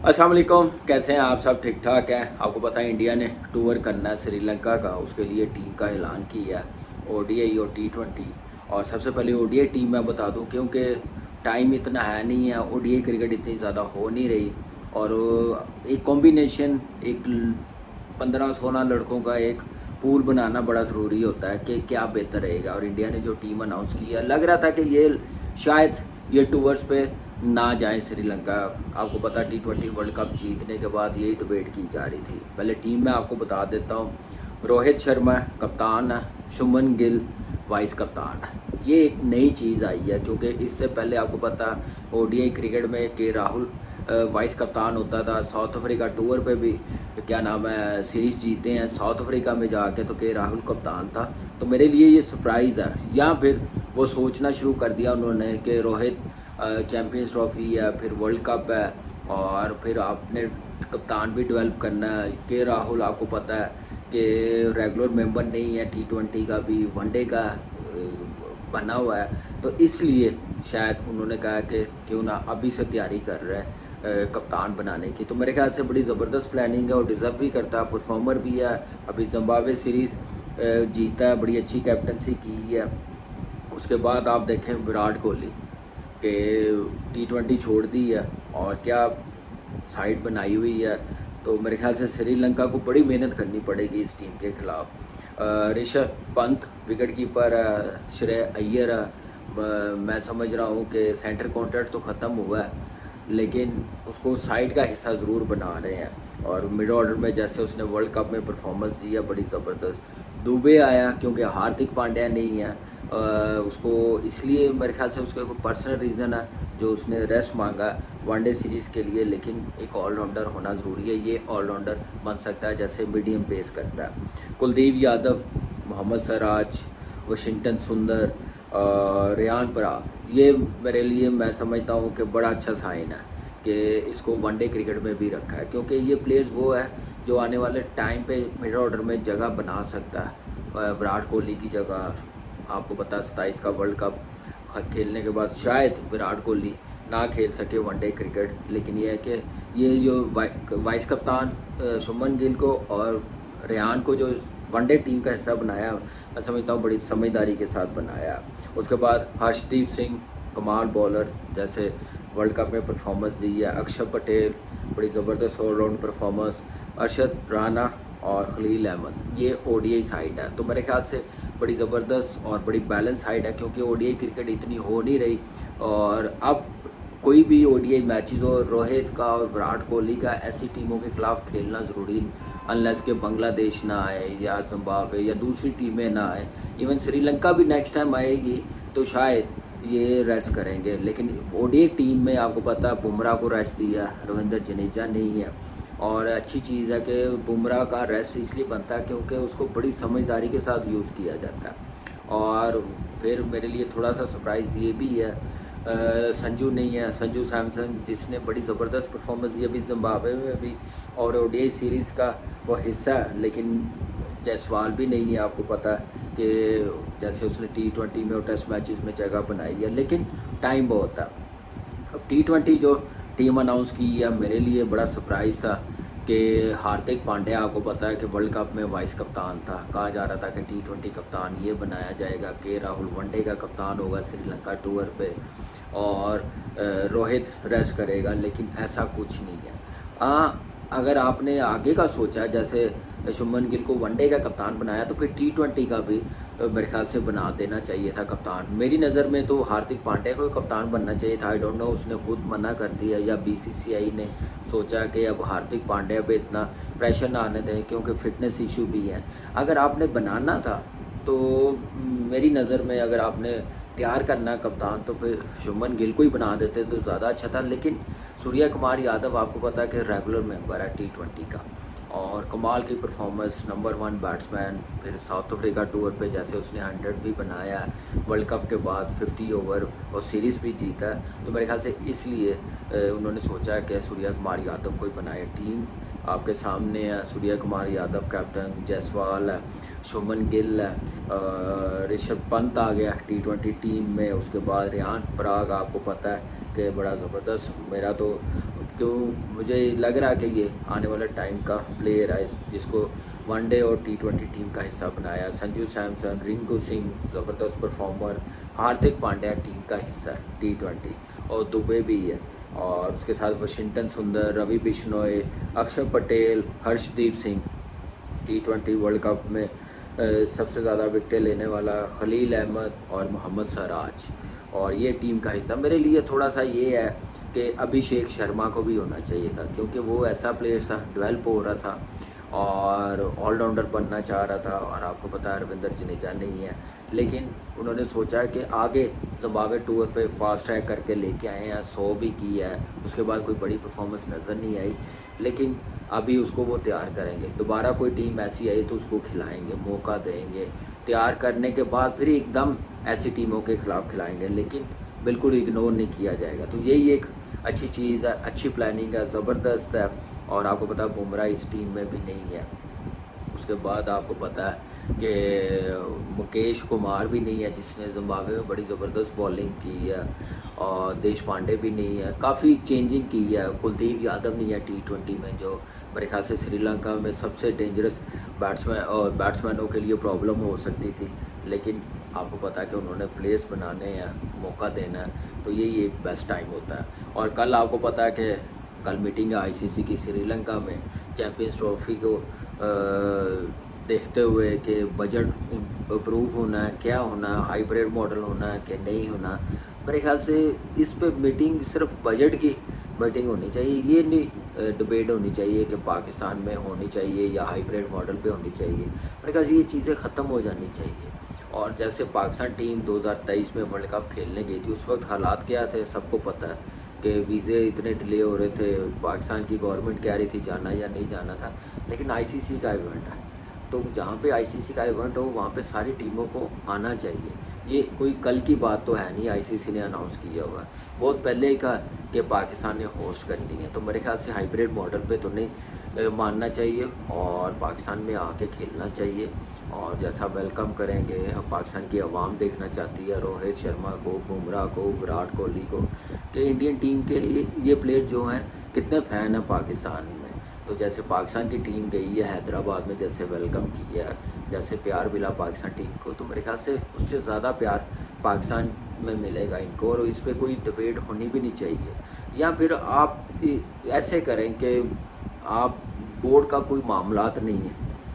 अस्सलाम वालेकुम, कैसे हैं आप? सब ठीक ठाक हैं। आपको पता है इंडिया ने टूर करना है श्रीलंका का, उसके लिए टीम का ऐलान किया है, ओडीआई और टी20। और सबसे पहले ओडीआई टीम मैं बता दूं, क्योंकि टाइम इतना है नहीं है, ओडीआई क्रिकेट इतनी ज़्यादा हो नहीं रही। और एक कॉम्बिनेशन, एक 15-16 लड़कों का एक पूल बनाना बड़ा ज़रूरी होता है कि क्या बेहतर रहेगा। और इंडिया ने जो टीम अनाउंस की है, लग रहा था कि ये शायद ये टूर्स पे ना जाए श्रीलंका। आपको पता टी20 वर्ल्ड कप जीतने के बाद यही डिबेट की जा रही थी। पहले टीम में आपको बता देता हूँ। रोहित शर्मा कप्तान है, शुभमन गिल वाइस कप्तान है। ये एक नई चीज़ आई है, क्योंकि इससे पहले आपको पता ओडीआई क्रिकेट में के राहुल वाइस कप्तान होता था। साउथ अफ्रीका टूर पे भी क्या नाम है सीरीज़ जीते हैं साउथ अफ्रीका में जाके, तो के राहुल कप्तान था। तो मेरे लिए ये सरप्राइज़ है। या फिर वो सोचना शुरू कर दिया उन्होंने कि रोहित चैम्पियंस ट्रॉफी है, फिर वर्ल्ड कप है, और फिर आपने कप्तान भी डेवलप करना है। के राहुल आपको पता है कि रेगुलर मेंबर नहीं है, टी20 का भी वनडे का बना हुआ है। तो इसलिए शायद उन्होंने कहा कि क्यों ना अभी से तैयारी कर रहे हैं कप्तान बनाने की। तो मेरे ख्याल से बड़ी ज़बरदस्त प्लानिंग है और डिज़र्व भी करता है, परफॉर्मर भी है। अभी जिम्बाब्वे सीरीज़ जीता है, बड़ी अच्छी कैप्टनसी की है। उसके बाद आप देखें विराट कोहली के टी20 छोड़ दी है और क्या साइड बनाई हुई है। तो मेरे ख्याल से श्रीलंका को बड़ी मेहनत करनी पड़ेगी इस टीम के खिलाफ। ऋषभ पंत विकेट कीपर है, श्रेय अय्यर है। मैं समझ रहा हूँ कि सेंटर कॉन्ट्रैक्ट तो ख़त्म हुआ है, लेकिन उसको साइड का हिस्सा ज़रूर बना रहे हैं। और मिड ऑर्डर में जैसे उसने वर्ल्ड कप में परफॉर्मेंस दी है बड़ी ज़बरदस्त। दुबे आया क्योंकि हार्दिक पांड्या नहीं है, उसको इसलिए मेरे ख्याल से उसका कोई पर्सनल रीज़न है जो उसने रेस्ट मांगा वनडे सीरीज़ के लिए। लेकिन एक ऑलराउंडर होना ज़रूरी है, ये ऑलराउंडर बन सकता है जैसे मीडियम पेस करता है। कुलदीप यादव, मोहम्मद सिराज, वाशिंगटन सुंदर, रेयान पराग, ये मेरे लिए मैं समझता हूँ कि बड़ा अच्छा साइन है कि इसको वनडे क्रिकेट में भी रखा है, क्योंकि ये प्लेयर्स वो है जो आने वाले टाइम पे मिड ऑर्डर में जगह बना सकता है। विराट कोहली की जगह आपको पता 27 का वर्ल्ड कप खेलने के बाद शायद विराट कोहली ना खेल सके वनडे क्रिकेट। लेकिन ये है कि ये जो वाइस कप्तान शुभमन गिल को और रेहान को जो वनडे टीम का हिस्सा बनाया, मैं समझता हूँ बड़ी समझदारी के साथ बनाया। उसके बाद हर्षदीप सिंह कमाल बॉलर, जैसे वर्ल्ड कप में परफॉर्मेंस दी है। अक्षर पटेल बड़ी ज़बरदस्त ऑलराउंड परफॉर्मेंस। अरशद राना और खलील अहमद, ये ओडीआई साइड है। तो मेरे ख्याल से बड़ी ज़बरदस्त और बड़ी बैलेंस साइड है, क्योंकि ओडीआई क्रिकेट इतनी हो नहीं रही। और अब कोई भी ओडीआई मैचेस हो, रोहित का और विराट कोहली का ऐसी टीमों के खिलाफ खेलना ज़रूरी, अनलेस के बांग्लादेश ना आए या जिम्बाब्वे या दूसरी टीमें ना आए। इवन श्रीलंका भी नेक्स्ट टाइम आएगी तो शायद ये रेस्ट करेंगे। लेकिन ओडीआई टीम में आपको पता है बुमराह को रेस्ट दिया, रविंद्र जडेजा नहीं है। और अच्छी चीज़ है कि बुमराह का रेस्ट इसलिए बनता है क्योंकि उसको बड़ी समझदारी के साथ यूज़ किया जाता है। और फिर मेरे लिए थोड़ा सा सरप्राइज़ ये भी है, संजू नहीं है, संजू सैमसन, जिसने बड़ी ज़बरदस्त परफॉर्मेंस दी अभी जिम्बाब्वे में भी और ओडीआई सीरीज़ का वो हिस्सा है। लेकिन जायसवाल भी नहीं है, आपको पता है कि जैसे उसने टी20 में और टेस्ट मैचेस में जगह बनाई है, लेकिन टाइम बहुत है। अब टी20 जो टीम अनाउंस की है, मेरे लिए बड़ा सरप्राइज़ था कि हार्दिक पांड्या, आपको पता है कि वर्ल्ड कप में वाइस कप्तान था। कहा जा रहा था कि टी20 कप्तान ये बनाया जाएगा, के राहुल वनडे का कप्तान होगा श्रीलंका टूर पे और रोहित रेस्ट करेगा। लेकिन ऐसा कुछ नहीं है। अगर आपने आगे का सोचा, जैसे शुभमन गिल को वनडे का कप्तान बनाया, तो फिर टी20 का भी मेरे ख्याल से बना देना चाहिए था कप्तान। मेरी नज़र में तो हार्दिक पांड्या को कप्तान बनना चाहिए था। आई डोंट नो उसने खुद मना कर दिया या बीसीसीआई ने सोचा कि अब हार्दिक पांड्या पे इतना प्रेशर ना आने दें, क्योंकि फ़िटनेस इशू भी है। अगर आपने बनाना था तो मेरी नज़र में अगर आपने तैयार करना कप्तान, तो फिर शुभमन गिल को ही बना देते तो ज़्यादा अच्छा था। लेकिन सूर्या कुमार यादव आपको पता है कि रेगुलर मेंबर है टी20 का और कमाल की परफॉर्मेंस, नंबर 1 बैट्समैन। फिर साउथ अफ्रीका टूर पे जैसे उसने 100 भी बनाया, वर्ल्ड कप के बाद 50 ओवर और सीरीज़ भी जीता है। तो मेरे ख्याल से इसलिए उन्होंने सोचा कि सूर्या कुमार यादव को ही बनाए। टीम आपके सामने है, सूर्या कुमार यादव कैप्टन, जायसवाल है, शुभमन गिल है, ऋषभ पंत आ गया टी20 टीम में। उसके बाद रेहान पराग, आपको पता है कि बड़ा ज़बरदस्त, मेरा तो तो मुझे लग रहा है कि ये आने वाला टाइम का प्लेयर है जिसको वनडे और T20 टीम का हिस्सा बनाया। संजू सैमसन, रिंकू सिंह ज़बरदस्त परफॉर्मर, हार्दिक पांड्या टीम का हिस्सा है T20, और दुबे भी है, और उसके साथ वाशिंगटन सुंदर, रवि बिश्नोई, अक्षर Patel, Harshdeep Singh, T20 world cup में सबसे ज़्यादा विकेटें लेने वाला खलील अहमद और मोहम्मद सराज, और ये टीम का हिस्सा। मेरे लिए थोड़ा सा ये है कि अभिषेक शर्मा को भी होना चाहिए था, क्योंकि वो ऐसा प्लेयर था, डेवलप हो रहा था और ऑलराउंडर बनना चाह रहा था, और आपको पता है रविंद्र जडेजा नहीं है, लेकिन उन्होंने सोचा कि आगे ज़िम्बाब्वे टूर पे फास्ट ट्रैक करके लेके आए हैं, 100 भी की है, उसके बाद कोई बड़ी परफॉर्मेंस नज़र नहीं आई, लेकिन अभी उसको वो तैयार करेंगे। दोबारा कोई टीम ऐसी आई तो उसको खिलाएंगे, मौका देंगे, तैयार करने के बाद फिर एकदम ऐसी टीमों के ख़िलाफ़ खिलाएंगे, लेकिन बिल्कुल इग्नोर नहीं किया जाएगा। तो यही एक अच्छी चीज़ है, अच्छी प्लानिंग है, ज़बरदस्त है। और आपको पता है बुमराह इस टीम में भी नहीं है। उसके बाद आपको पता है कि मुकेश कुमार भी नहीं है जिसने ज़िम्बाब्वे में बड़ी ज़बरदस्त बॉलिंग की है, और देश पांडे भी नहीं है, काफ़ी चेंजिंग की है। कुलदीप यादव नहीं है T20 में, जो मेरे ख्याल से श्रीलंका में सबसे डेंजरस बैट्समैनों के लिए प्रॉब्लम हो सकती थी, लेकिन आपको पता है कि उन्होंने प्लेयर्स बनाने हैं, मौका देना है, तो यही एक बेस्ट टाइम होता है। और कल आपको पता है कि कल मीटिंग है ICC की श्रीलंका में, चैम्पियंस ट्रॉफी को देखते हुए कि बजट अप्रूव होना है, क्या होना है, हाइब्रिड मॉडल होना है कि नहीं होना। मेरे ख्याल से इस पे मीटिंग सिर्फ बजट की मीटिंग होनी चाहिए, ये नहीं डिबेट होनी चाहिए कि पाकिस्तान में होनी चाहिए या हाइब्रिड मॉडल पे होनी चाहिए। मेरे ख्याल से ये चीज़ें ख़त्म हो जानी चाहिए। और जैसे पाकिस्तान टीम 2023 में वर्ल्ड कप खेलने गई थी, उस वक्त हालात क्या थे सबको पता है कि वीज़े इतने डिले हो रहे थे, पाकिस्तान की गवर्नमेंट कह रही थी जाना या नहीं जाना था, लेकिन ICC का इवेंट है, तो जहाँ पे ICC का इवेंट हो वहाँ पे सारी टीमों को आना चाहिए। ये कोई कल की बात तो है नहीं, ICC ने अनाउंस किया हुआ है, बहुत पहले ही कहा कि पाकिस्तान ने होस्ट करनी है। तो मेरे ख्याल से हाइब्रिड मॉडल पे तो नहीं मानना चाहिए, और पाकिस्तान में आके खेलना चाहिए, और जैसा वेलकम करेंगे। पाकिस्तान की आवाम देखना चाहती है रोहित शर्मा को, बुमराह को, विराट कोहली को, कि इंडियन टीम के ये प्लेयर जो हैं कितने फ़ैन हैं पाकिस्तान में। तो जैसे पाकिस्तान की टीम गई है हैदराबाद में, जैसे वेलकम किया, जैसे प्यार मिला पाकिस्तान टीम को, तो मेरे ख्याल से उससे ज़्यादा प्यार पाकिस्तान में मिलेगा इनको, और इस पर कोई डिबेट होनी भी नहीं चाहिए। या फिर आप ऐसे करें कि आप बोर्ड का कोई मामलात नहीं है,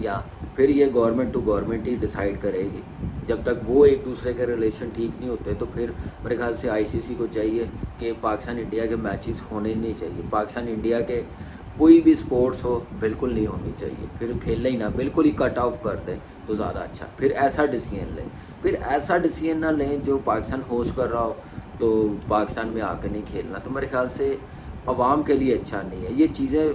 या फिर ये गवर्नमेंट टू गवर्नमेंट ही डिसाइड करेगी। जब तक वो एक दूसरे के रिलेशन ठीक नहीं होते, तो फिर मेरे ख्याल से ICC को चाहिए कि पाकिस्तान इंडिया के मैचेस होने नहीं चाहिए। पाकिस्तान इंडिया के कोई भी स्पोर्ट्स हो बिल्कुल नहीं होनी चाहिए, फिर खेलना ही ना, बिल्कुल ही कट ऑफ कर दें तो ज़्यादा अच्छा। फिर ऐसा डिसीजन लें, फिर ऐसा डिसीजन ना लें जो पाकिस्तान होस्ट कर रहा हो तो पाकिस्तान में आकर नहीं खेलना, तो मेरे ख्याल से आवाम के लिए अच्छा नहीं है। ये चीज़ें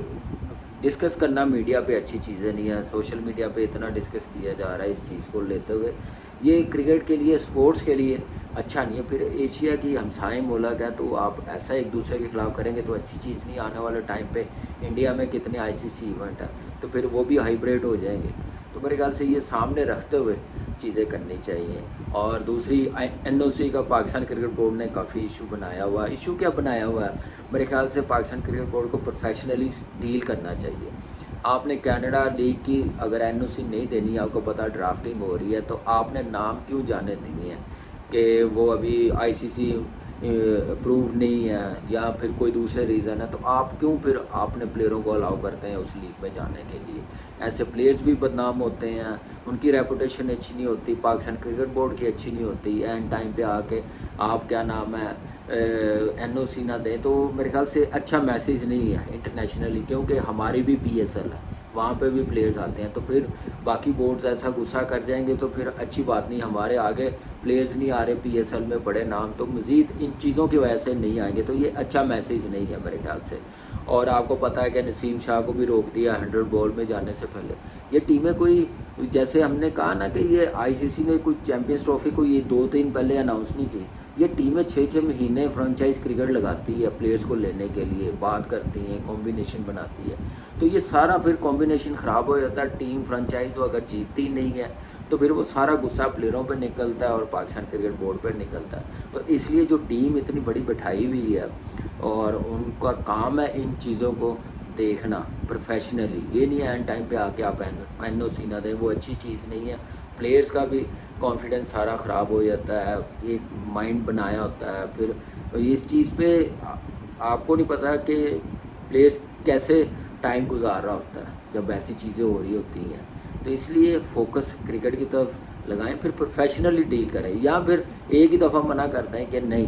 डिस्कस करना मीडिया पे अच्छी चीज़ें नहीं है, सोशल मीडिया पे इतना डिस्कस किया जा रहा है इस चीज़ को लेते हुए, ये क्रिकेट के लिए, स्पोर्ट्स के लिए अच्छा नहीं है। फिर एशिया की हमसाए मुल्क है, तो आप ऐसा एक दूसरे के खिलाफ करेंगे तो अच्छी चीज़ नहीं। आने वाले टाइम पे इंडिया में कितने ICC इवेंट है, तो फिर वो भी हाइब्रिड हो जाएंगे। तो मेरे ख्याल से ये सामने रखते हुए चीज़ें करनी चाहिए। और दूसरी NOC का पाकिस्तान क्रिकेट बोर्ड ने काफ़ी इशू बनाया हुआ है। इशू क्या बनाया हुआ है, मेरे ख्याल से पाकिस्तान क्रिकेट बोर्ड को प्रोफेशनली डील करना चाहिए। आपने कनाडा लीग की अगर NOC नहीं देनी, आपको पता ड्राफ्टिंग हो रही है, तो आपने नाम क्यों जाने दिए हैं कि वो अभी ICC अप्रूव नहीं है या फिर कोई दूसरे रीज़न है, तो आप क्यों फिर आपने प्लेयरों को अलाउ करते हैं उस लीग में जाने के लिए। ऐसे प्लेयर्स भी बदनाम होते हैं, उनकी रेपुटेशन अच्छी नहीं होती, पाकिस्तान क्रिकेट बोर्ड की अच्छी नहीं होती। एंड टाइम पे आके आप क्या नाम है NOC ना दें, तो मेरे ख्याल से अच्छा मैसेज नहीं है इंटरनेशनली, क्योंकि हमारी भी PSL है, वहाँ पे भी प्लेयर्स आते हैं, तो फिर बाकी बोर्ड्स ऐसा गुस्सा कर जाएंगे तो फिर अच्छी बात नहीं। हमारे आगे प्लेयर्स नहीं आ रहे PSL में बड़े नाम, तो मज़ीद इन चीज़ों की वजह से नहीं आएंगे, तो ये अच्छा मैसेज नहीं है मेरे ख्याल से। और आपको पता है कि नसीम शाह को भी रोक दिया 100 बॉल में जाने से पहले। ये टीमें कोई, जैसे हमने कहा ना कि ये ICC ने कोई चैम्पियंस ट्रॉफी को ये 2-3 पहले अनाउंस नहीं की, ये टीमें 6-6 महीने फ्रेंचाइज क्रिकेट लगाती है प्लेयर्स को लेने के लिए, बात करती हैं, कॉम्बिनेशन बनाती है, तो ये सारा फिर कॉम्बिनेशन ख़राब हो जाता है। टीम फ्रेंचाइज अगर जीतती नहीं है तो फिर वो सारा गुस्सा प्लेयरों पे निकलता है और पाकिस्तान क्रिकेट बोर्ड पे निकलता है। तो इसलिए जो टीम इतनी बड़ी बैठाई हुई है और उनका काम है इन चीज़ों को देखना प्रोफेशनली, ये नहीं है एंड टाइम पे आके आप NOC ना दें, वो अच्छी चीज़ नहीं है। प्लेयर्स का भी कॉन्फिडेंस सारा ख़राब हो जाता है, एक माइंड बनाया होता है, फिर इस चीज़ पे आपको नहीं पता कि प्लेयर्स कैसे टाइम गुजार रहा होता है जब ऐसी चीज़ें हो रही होती हैं। तो इसलिए फोकस क्रिकेट की तरफ लगाएं, फिर प्रोफेशनली डील करें, या फिर एक ही दफ़ा मना कर दें कि नहीं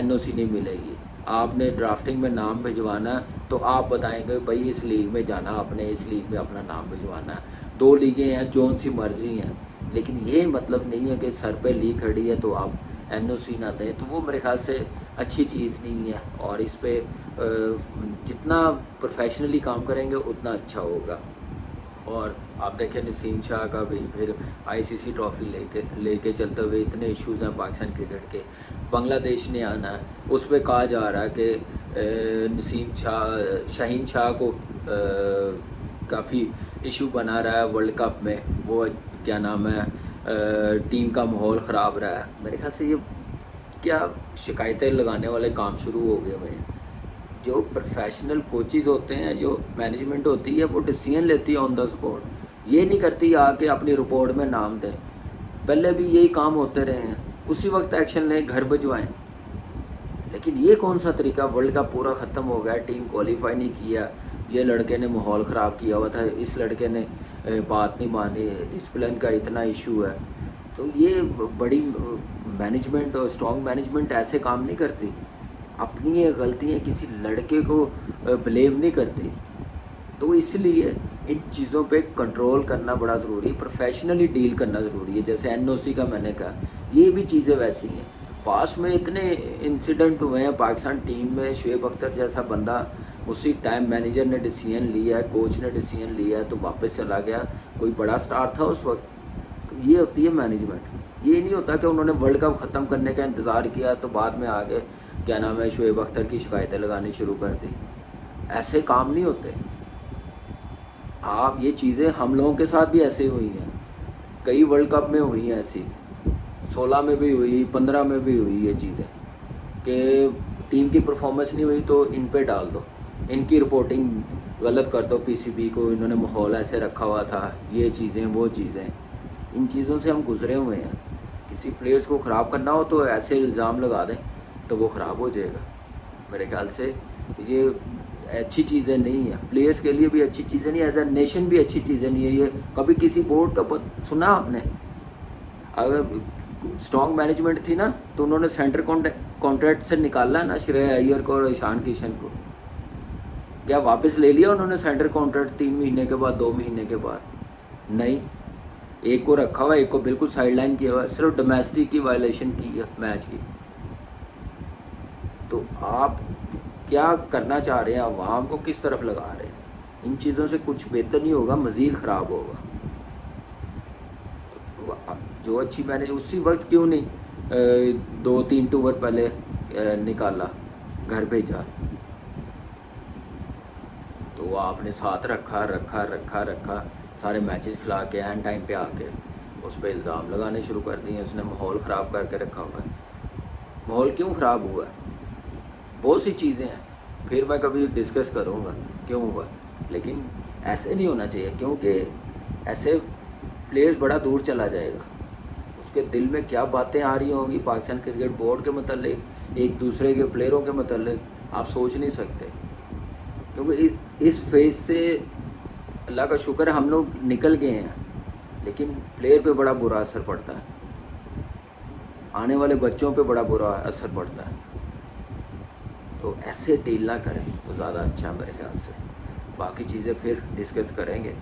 NOC नहीं मिलेगी, आपने ड्राफ्टिंग में नाम भिजवाना है तो आप बताएंगे भाई इस लीग में जाना, आपने इस लीग में अपना नाम भिजवाना है। 2 लीगें हैं, जोन सी मर्जी हैं, लेकिन ये मतलब नहीं है कि सर पे लीग खड़ी है तो आप NOC ना दें, तो वो मेरे ख्याल से अच्छी चीज़ नहीं है। और इस पे जितना प्रोफेशनली काम करेंगे उतना अच्छा होगा। और आप देखें नसीम शाह का भी फिर ICC ट्रॉफी लेके चलते हुए इतने इश्यूज़ हैं पाकिस्तान क्रिकेट के, बांग्लादेश ने आना है, उस पर कहा जा रहा है कि नसीम शाहीन शाह को काफ़ी इशू बना रहा है वर्ल्ड कप में, वो क्या नाम है टीम का माहौल ख़राब रहा है। मेरे ख्याल से ये क्या शिकायतें लगाने वाले काम शुरू हो गए हुए हैं। जो प्रोफेशनल कोचेज़ होते हैं, जो मैनेजमेंट होती है, वो डिसीजन लेती है ऑन द स्पॉट, ये नहीं करती आके अपनी रिपोर्ट में नाम दें। पहले भी यही काम होते रहे हैं, उसी वक्त एक्शन लें, घर भिजवाएं। लेकिन ये कौन सा तरीका, वर्ल्ड कप पूरा ख़त्म हो गया, टीम क्वालिफाई नहीं किया, ये लड़के ने माहौल ख़राब किया हुआ था, इस लड़के ने बात नहीं मानी, डिसिप्लिन का इतना इशू है। तो ये बड़ी मैनेजमेंट और स्ट्रॉन्ग मैनेजमेंट ऐसे काम नहीं करती, अपनी ये गलतियाँ किसी लड़के को ब्लेम नहीं करती। तो इसलिए इन चीज़ों पे कंट्रोल करना बड़ा ज़रूरी है, प्रोफेशनली डील करना ज़रूरी है। जैसे NOC का मैंने कहा, ये भी चीज़ें वैसी हैं। पास में इतने इंसिडेंट हुए हैं पाकिस्तान टीम में, शुएब अख्तर जैसा बंदा उसी टाइम मैनेजर ने डिसीजन लिया है, कोच ने डिसीजन लिया है तो वापस चला गया, कोई बड़ा स्टार था उस वक्त। तो ये होती है मैनेजमेंट। ये नहीं होता कि उन्होंने वर्ल्ड कप ख़त्म करने का इंतज़ार किया तो बाद में आगे क्या नाम है शुएब अख्तर की शिकायतें लगानी शुरू कर दी। ऐसे काम नहीं होते। आप ये चीज़ें हम लोगों के साथ भी ऐसे हुई हैं, कई वर्ल्ड कप में हुई हैं ऐसी, 16 में भी हुई, 15 में भी हुई ये चीज़ें कि टीम की परफॉर्मेंस नहीं हुई तो इन पे डाल दो, इनकी रिपोर्टिंग गलत कर दो, PCB को इन्होंने माहौल ऐसे रखा हुआ था, ये चीज़ें वो चीज़ें। इन चीज़ों से हम गुजरे हुए हैं। किसी प्लेयर्स को ख़राब करना हो तो ऐसे इल्ज़ाम लगा दें तो वो ख़राब हो जाएगा। मेरे ख्याल से ये अच्छी चीज़ें नहीं है, प्लेयर्स के लिए भी अच्छी चीज़ें नहीं, एज ए नेशन भी अच्छी चीज़ें नहीं है। ये कभी किसी बोर्ड का सुना आपने? अगर स्ट्रॉन्ग मैनेजमेंट थी ना तो उन्होंने सेंटर कॉन्ट्रैक्ट से निकाला ना श्रेय अय्यर को और ईशान किशन को, क्या वापस ले लिया उन्होंने सेंटर कॉन्ट्रैक्ट 3 महीने के बाद, 2 महीने के बाद? नहीं, एक को रखा हुआ, एक को बिल्कुल साइडलाइन किया हुआ, सिर्फ डोमेस्टिक की वायलेशन की है मैच की। तो आप क्या करना चाह रहे हैं, आवाम को किस तरफ लगा रहे हैं? इन चीज़ों से कुछ बेहतर नहीं होगा, मज़ीद ख़राब होगा। तो जो अच्छी मैनेज उसी वक्त क्यों नहीं 2-3 टूर पहले निकाला, घर भेजा, तो आपने साथ रखा सारे मैचेस खिला के एंड टाइम पे आके उस पर इल्ज़ाम लगाने शुरू कर दिए, उसने माहौल ख़राब करके रखा हुआ है। माहौल क्यों ख़राब हुआ है? बहुत सी चीज़ें हैं, फिर मैं कभी डिस्कस करूँगा क्यों हुआ, लेकिन ऐसे नहीं होना चाहिए, क्योंकि ऐसे प्लेयर्स बड़ा दूर चला जाएगा। उसके दिल में क्या बातें आ रही होंगी पाकिस्तान क्रिकेट बोर्ड के मतलब, एक दूसरे के प्लेयरों के मतलब, आप सोच नहीं सकते। क्योंकि इस फेज़ से अल्लाह का शुक्र है हम लोग निकल गए हैं, लेकिन प्लेयर पे बड़ा बुरा असर पड़ता है, आने वाले बच्चों पे बड़ा बुरा असर पड़ता है। तो ऐसे डील ना करें तो ज़्यादा अच्छा है मेरे ख्याल से। बाकी चीज़ें फिर डिस्कस करेंगे।